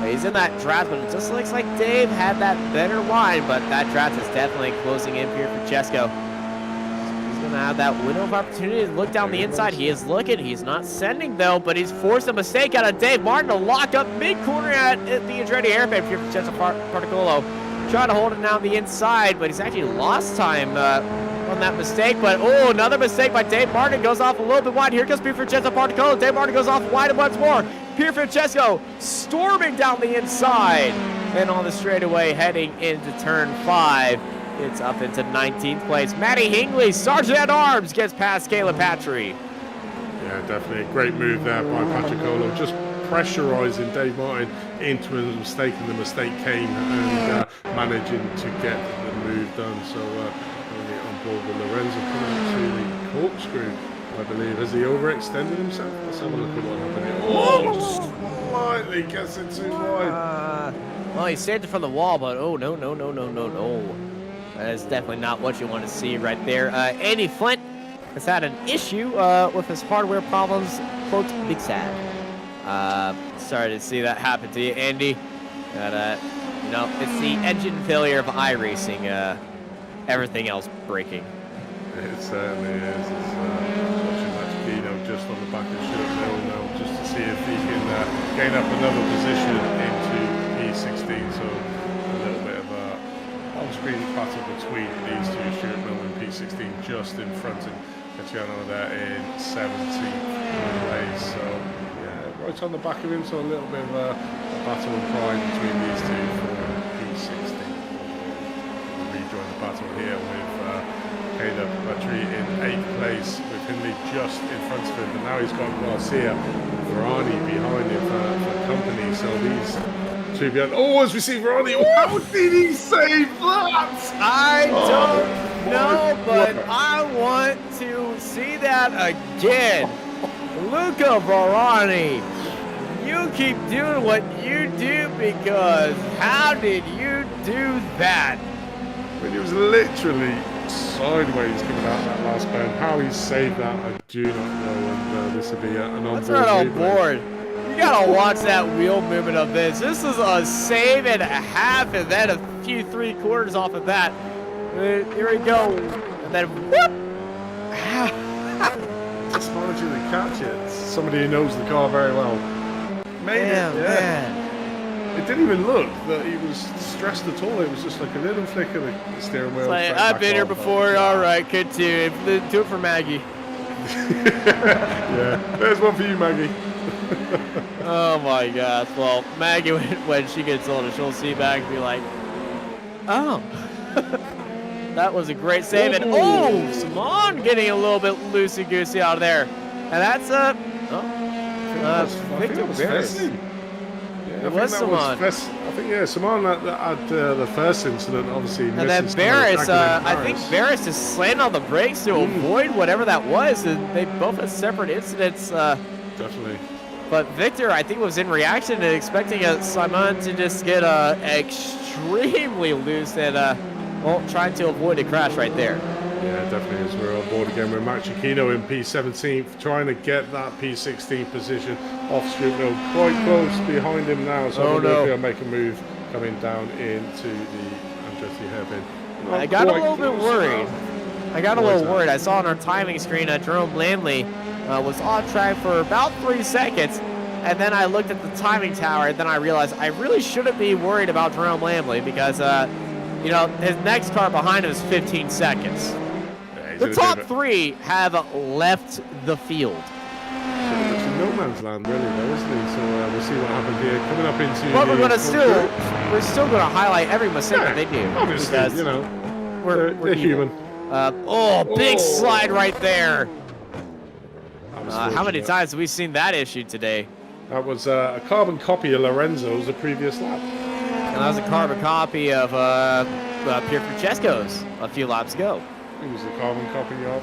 He's in that draft, but it just looks like Dave had that better line, but that draft is definitely closing in Pier Francesco. He's going to have that window of opportunity to look down the inside. He is looking. He's not sending, though, but he's forced a mistake out of Dave Martin to lock up mid-corner at the Andretti hairpin. Pier Francesco Particolo trying to hold it down the inside, but he's actually lost time on that mistake. But, oh, another mistake by Dave Martin. Goes off a little bit wide. Here comes Pier Francesco Particolo. Dave Martin goes off wide once more. Pier Francesco storming down the inside and on the straightaway heading into turn 5. It's up into 19th place. Matty Hingley, Sergeant at Arms, gets past Caleb Patry. Yeah, definitely a great move there by Patricolo, just pressurising Dave Martin into a mistake, and the mistake came, and managing to get the move done. So on board with Lorenzo coming to the corkscrew, I believe. Has he overextended himself? Let's have a look at what happened here. Oh, just slightly gets it too wide. Well, he saved it from the wall, but oh, no. That is definitely not what you want to see right there. Andy Flint has had an issue with his hardware problems. Quote, big sad. Sorry to see that happen to you, Andy. But, you know, it's the engine failure of iRacing. Everything else breaking. It certainly is. It's watching Machikino just on the back of Stuart Mill now, just to see if he can gain up another position into P16. So a little bit of a on-screen battle between these two, Stuart Mill and P16, just in front of Catiano there in 17th place. So yeah, right on the back of him. So a little bit of a battle and pride between these two for P16. We'll rejoin the battle here with Caleb Patry in 8th place, with Hindley just in front of him, but now he's got Garcia and Varani behind him for company. So these two behind. Oh, as we see Varani, how did he save that? I don't know, but I want to see that again. Luca Varani, you keep doing what you do, because how did you do that? I mean, it was literally sideways coming out that last bend. How he saved that, I do not know, and this will be an on-board. That's not on board. You gotta watch that wheel movement of this. This is a save and a half, and then a few 3/4 off of that. Here we go, and then whoop! Just managing to catch it. Somebody who knows the car very well. Made it, yeah. Man. It didn't even look that he was stressed at all. It was just like a little flick of the steering wheel. Like, I've been here before. All right, continue. Do it for Maggie. Yeah, there's one for you, Maggie. Oh my gosh. Well, Maggie, when she gets older, she'll see back and be like, oh. That was a great save. And oh, Simon getting a little bit loosey-goosey out of there. And that's Victor VRS. It was Simon. I think, yeah, Simon at the first incident, obviously. And then VRS, I think VRS just slammed on the brakes to avoid whatever that was. And they both had separate incidents. Definitely. But Victor, I think, was in reaction to expecting Simon to just get extremely loose and well, trying to avoid a crash right there. Yeah, definitely, as we're on board again with Matt Cicchino in P17, trying to get that P16 position off Stroopmill, quite close behind him now, so I don't know if he'll make a move coming down into the Andretti hairpin. I got a little bit worried. I saw on our timing screen that Jerome Lamley was on track for about 3 seconds, and then I looked at the timing tower, and then I realized I really shouldn't be worried about Jerome Lamley because, you know, his next car behind him is 15 seconds. Yeah, The top 3 have left the field. It's in no man's land, really, though, isn't he? So we'll see what happens here. Coming up into. But we're still going to highlight every mistake that they do. Obviously, you know, we're human. Big slide right there. How many times have we seen that issue today? That was a carbon copy of Lorenzo's the previous lap. And that was a carbon copy of Pierre Francesco's a few laps ago. It was a carbon copy of.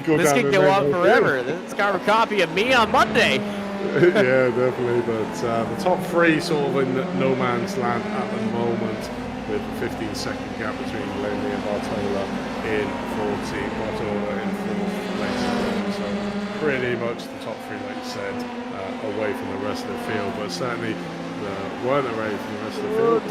This could go on forever. This is a carbon copy of me on Monday. Yeah, definitely. But the top 3 sort of in no man's land at the moment, with a 15-second gap between Langley and Bartola in 14th, Bartola in 4th place. So pretty much the top 3, like you said, away from the rest of the field. But certainly weren't away from the rest of the field.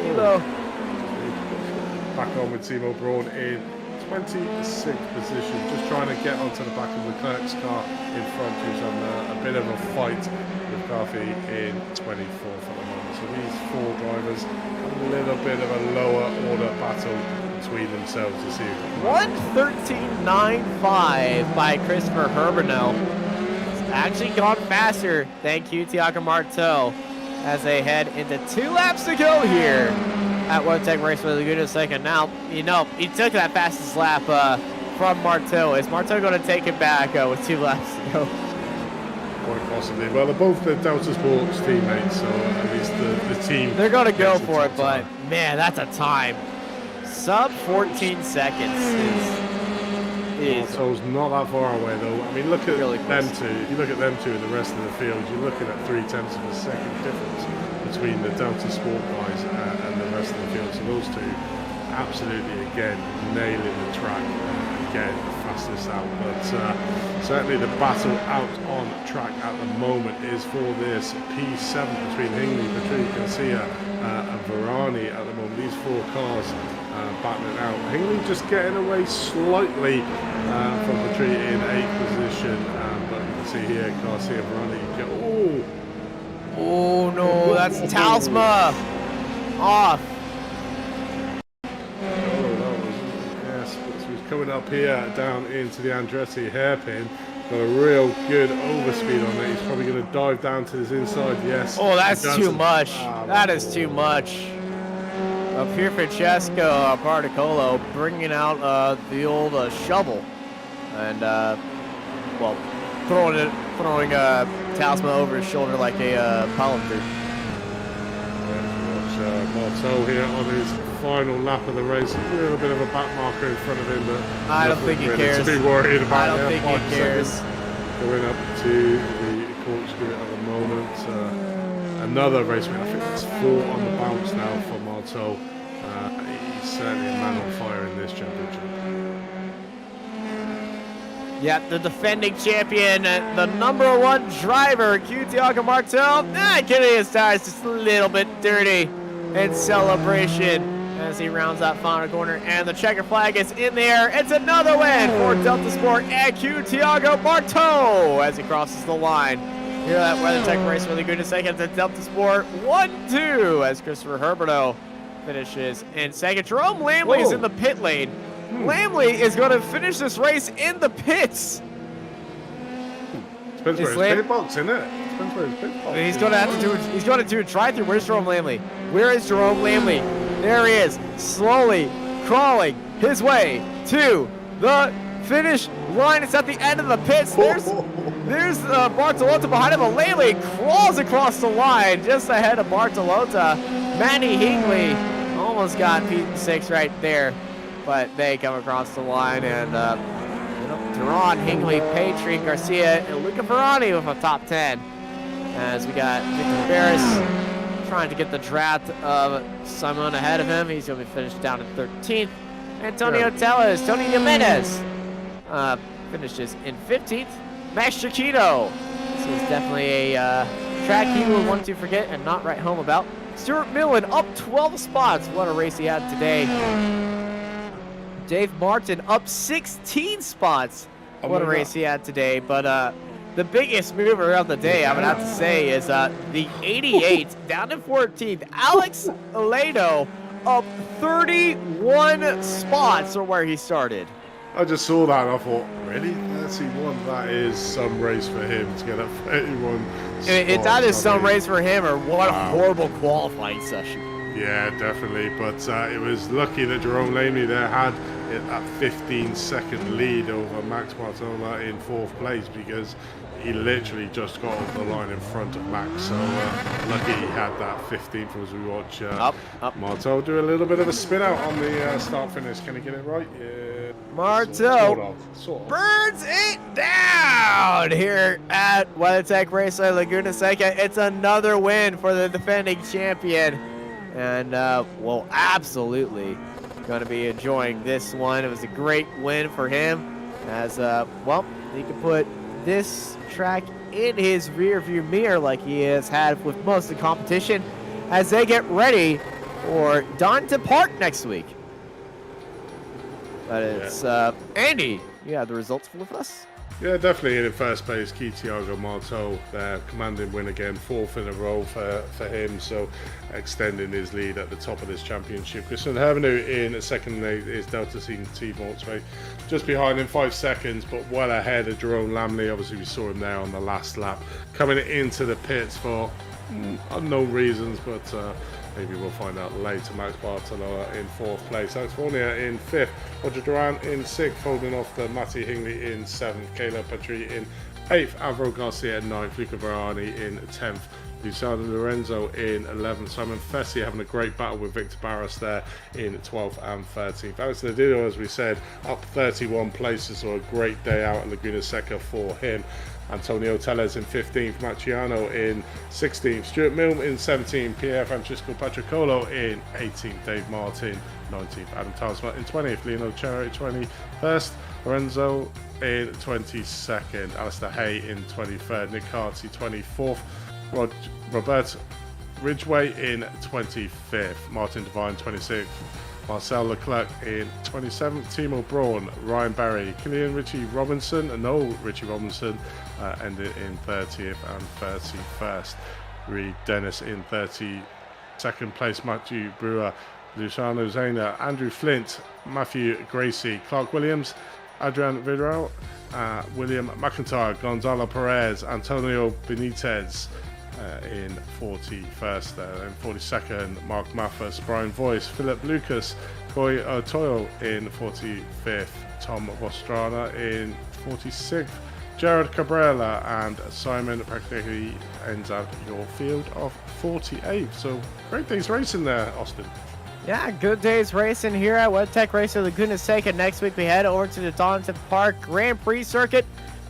Back on with Timo Braun in 26th position, just trying to get onto the back of Leclerc's car in front, who's having a bit of a fight with Carthy in 24th at the moment. So these 4 drivers have a little bit of a lower order battle between themselves to see. 1:13.95 by Christopher Herbernel. It's actually gone faster than Thiago Marteau as they head into 2 laps to go here at Overtaking race with Laguna Seca. Now, you know, he took that fastest lap from Marteau. Is Marteau going to take it back with 2 laps to go? Quite possibly. Well, they're both the Delta Sports teammates, so at least the team. They're going to go for it, but man, that's a time. Sub 14 seconds is Marteau's not that far away, though. I mean, look at really them 2. If you look at them 2 in the rest of the field, you're looking at 0.3 of a second difference between the Delta Sport guys and the rest of the field. So those 2 absolutely, again, nailing the track. Again, the fastest out. But certainly the battle out on track at the moment is for this P7 between Hingley, Petrucci, Garcia and Varani at the moment. These 4 cars battling out. Hingley just getting away slightly from Petrucci in 8th position. But you can see here, Garcia and Varani get... Oh no, that's Talsma off. Coming up here down into the Andretti hairpin, got a real good overspeed on it. He's probably going to dive down to his inside. Yes. Oh, that's too much. That is too much. Pierre Francesco Particolo bringing out the old shovel and well, throwing Talsma over his shoulder like a polymer. Marteau here on his final lap of the race. A little bit of a back marker in front of him, but I don't think he cares. To be worried about. I don't think he cares. Going up to the corkscrew at the moment. Another race win. I think that's 4 on the bounce now for Marteau. He's certainly a man on fire in this championship. Yeah, the defending champion, the #1 driver, Thiago Marteau, getting his tires just a little bit dirty in celebration as he rounds that final corner, and the checker flag is in the air. It's another win for Delta Sport and Thiago Marteau as he crosses the line. Here at WeatherTech race really good to second to Delta Sport 1-2 as Christopher Herberto finishes in second. Jerome Lamley is in the pit lane. Lamley is going to finish this race in the pits. Depends where his pit box, isn't it? Depends where his pit box. He's going to have to do. He's going to do a drive-through. Where's Jerome Lamley? Where is Jerome Lamley? There he is, slowly crawling his way to the finish line. It's at the end of the pits. There's Bartolota behind him. But Lamley crawls across the line just ahead of Bartolota. Manny Hingley almost got P6 right there, but they come across the line, and Duran, Hingley, Petri, Garcia, and Luca Ferrani with a top 10. As we got Victor Barris trying to get the draft of Simon ahead of him. He's going to be finished down in 13th. Antonio Tellez, Tony Jimenez finishes in 15th. Max Chiquito. This is definitely a track he will want to forget and not write home about. Stuart Millen up 12 spots. What a race he had today. Dave Martin up 16 spots. What a race he had today. But the biggest mover of the day, I would have to say, is the 88 down to 14th. Alex Aledo up 31 spots from where he started. I just saw that and I thought, really? 31? That is some race for him to get up 31. That is some race for him, or what a horrible qualifying session. Yeah, definitely. But it was lucky that Jerome Laney there had that 15-second lead over Max Martola in 4th place, because he literally just got over the line in front of Max. So lucky he had that 15th as we watch Martola do a little bit of a spin out on the start finish. Can he get it right? Yeah. Martola sort of. burns it down here at WeatherTech Raceway Laguna Seca. It's another win for the defending champion. And we'll absolutely going to be enjoying this one. It was a great win for him, as well, he can put this track in his rear view mirror like he has had with most of the competition as they get ready for Donington Park next week. But it's Andy, you have the results with us? Yeah, definitely in first place, Thiago Marteau, commanding win again, 4th in a row for him, so extending his lead at the top of this championship. Christian Hermanu in second is Delta Team Volkswagen, just behind him 5 seconds, but well ahead of Jerome Lamley. Obviously we saw him there on the last lap, coming into the pits for unknown reasons, but maybe we'll find out later. Max Bartolo in 4th place, Alex Fournier in 5th, Roger Duran in 6th, holding off the Matty Hingley in 7th, Caleb Petrie in 8th, Alvaro Garcia in 9th, Luca Verani in 10th, Luciano Lorenzo in 11th, Simon Fessy having a great battle with Victor Barros there in 12th and 13th. Alex Ladillo, as we said, up 31 places, so a great day out at Laguna Seca for him. Antonio Tellez in 15th, Maciano in 16th, Stuart Milne in 17th, Pierre Francisco Patricolo in 18th, Dave Martin 19th, Adam Talsma in 20th, Leonardo Cherry 21st, Lorenzo in 22nd, Alistair Hay in 23rd, Nick Carty 24th, Robert Ridgway in 25th, Martin Devine 26th, Marcel Leclerc in 27th, Timo Braun, Ryan Barry, Killian Richie Robinson, Richie Robinson ended in 30th and 31st. Reed Dennis in 32nd place, Matthew Brewer, Luciano Zena, Andrew Flint, Matthew Gracie, Clark Williams, Adrian Vidal, William McIntyre, Gonzalo Perez, Antonio Benitez in 41st there, and 42nd, Mark Mathis, Brian Voice, Philip Lucas, Coy Otoyo in 45th, Tom Vostrana in 46th, Jared Cabrera, and Simon practically ends up your field of 48th. So great days racing there, Austin. Yeah, good days racing here at WeatherTech Racing Laguna Seca. Next week we head over to the Donington Park Grand Prix circuit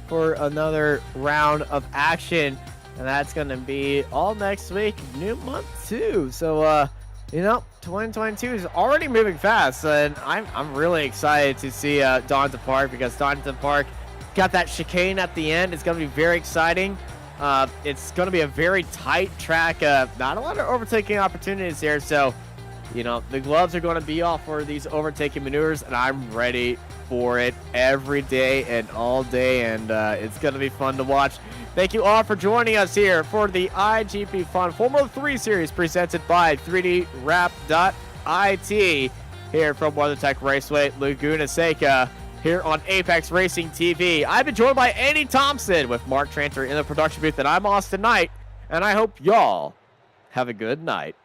for another round of action. And that's going to be all next week, new month too. So, 2022 is already moving fast. And I'm really excited to see Donington Park, because Donington Park got that chicane at the end. It's going to be very exciting. It's going to be a very tight track. Not a lot of overtaking opportunities here. So, the gloves are going to be off for these overtaking maneuvers. And I'm ready for it every day and all day. And it's going to be fun to watch. Thank you all for joining us here for the iGPFun Formula 3 series presented by 3DWrap.it here from WeatherTech Raceway Laguna Seca here on Apex Racing TV. I've been joined by Andy Thompson with Mark Tranter in the production booth, and I'm Austin Knight, and I hope y'all have a good night.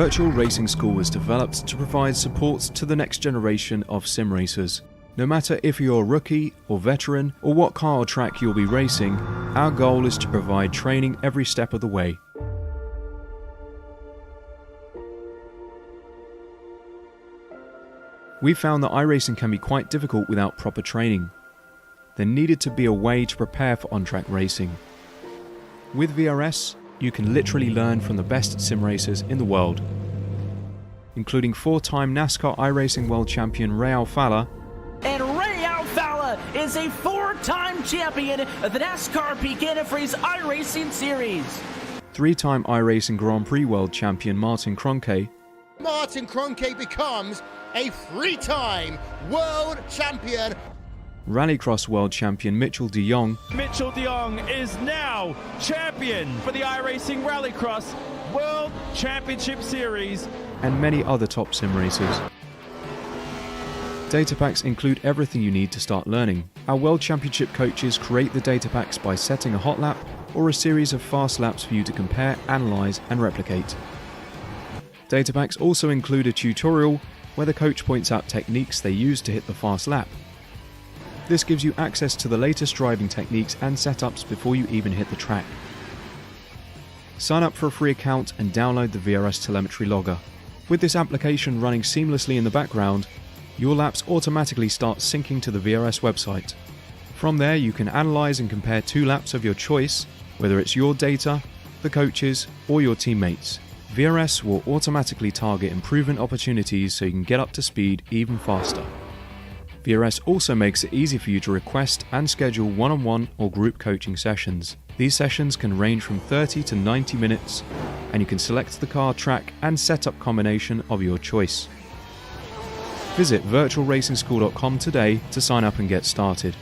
Virtual Racing School was developed to provide support to the next generation of sim racers. No matter if you're a rookie or veteran or what car or track you'll be racing, our goal is to provide training every step of the way. We found that iRacing can be quite difficult without proper training. There needed to be a way to prepare for on-track racing. With VRS, you can literally learn from the best sim racers in the world, including 4-time NASCAR iRacing World Champion Ray Alfala, And Ray Alfala is a 4-time champion of the NASCAR VRS iRacing Series. 3-time iRacing Grand Prix World Champion Martin Kroenke, Martin Kroenke becomes a 3-time world champion. Rallycross World Champion Mitchell de Jong, Mitchell de Jong is now champion for the iRacing Rallycross World Championship Series. and many other top sim racers. Data packs include everything you need to start learning. Our World Championship coaches create the data packs by setting a hot lap or a series of fast laps for you to compare, analyze, and replicate. Data packs also include a tutorial where the coach points out techniques they use to hit the fast lap. This gives you access to the latest driving techniques and setups before you even hit the track. Sign up for a free account and download the VRS telemetry logger. With this application running seamlessly in the background, your laps automatically start syncing to the VRS website. From there, you can analyze and compare 2 laps of your choice, whether it's your data, the coaches, or your teammates. VRS will automatically target improvement opportunities so you can get up to speed even faster. VRS also makes it easy for you to request and schedule one-on-one or group coaching sessions. These sessions can range from 30 to 90 minutes, and you can select the car, track, and setup combination of your choice. Visit virtualracingschool.com today to sign up and get started.